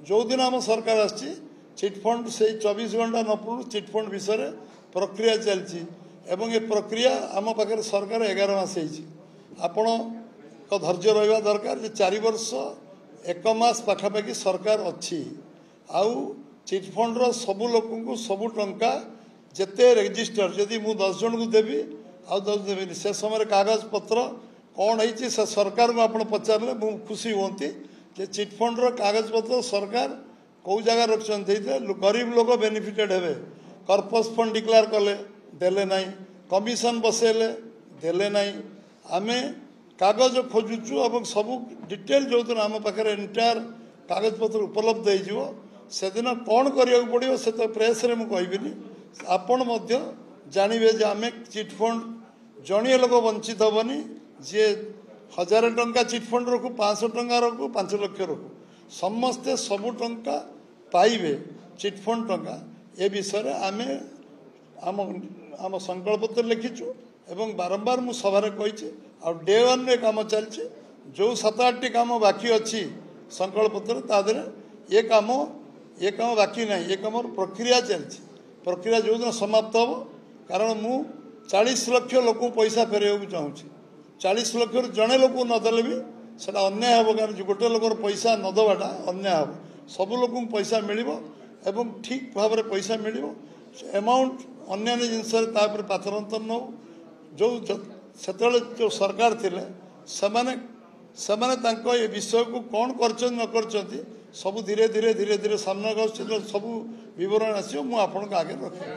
जो दिन आम सरकार आसी चिटफंड से 24 घंटा न पूर्व चिटफंड विषय प्रक्रिया चलती एवं ये प्रक्रिया आम पाखे सरकार 11 मास आपण धैर्य रहा दरकार 4 वर्ष 1 मास पाखापाखि सरकार अच्छी आउ चिटफंड सबू लोक सबू टंका जिते रेजिस्टर जदि मु 10 जन को देवी आउ 10 देवी से समय कागज पत्र कौन है से सरकार को आप पचारे मुझे खुशी होती जे चिटफंड कागज पत्र सरकार कौ जगह रखते गरीब लोग बेनिफिटेड हे कर्पस फंड डिक्लेयर कले देले नहीं कमिशन बसैले देले नहीं आमे कागज खोजुचु और सब डिटेल जो दिन आम पाखे एंटायर कागज पत्र उपलब्ध हो से दिन कौन करिया पड़ो से तो प्रेस रे मु कहबिनी आपण मध्य जानवे जे आमे चिटफंड जड़िए लोक वंचित हेनी जी 1000 टंका चिटफंड रखु 500 टंका रखु 5 लाख रखु समस्ते सबू टंका पाइबे चिटफंड टंका ए विषय आमे आम आम संकल्पत्र लिखिचु एवं बारंबार मु सभारे कही डे 1 रे काम चलछि जो 7-8 टी काम बाकी अच्छी संकल्पत्र तादरे ये काम बाकी नहीं ये काम प्रक्रिया चलछि प्रक्रिया जो दिन समाप्त हो कारण मु 40 लाख लोक पैसा फेर चाहूँगी 40 लाख जड़े लोक नदेले भी सेटा अन्याय हे कारण गोटे लोक पैसा नदवाटा अन्याय हे सबू लोक पैसा मिल एवं ठीक भाव में पैसा मिल एमाउंट अन्य जिनस पातरंतर नौ जो जो सरकार थिले से विषय को कौन कर न कर सब धीरे धीरे धीरे धीरे सामना सब बरण आस आगे रखें।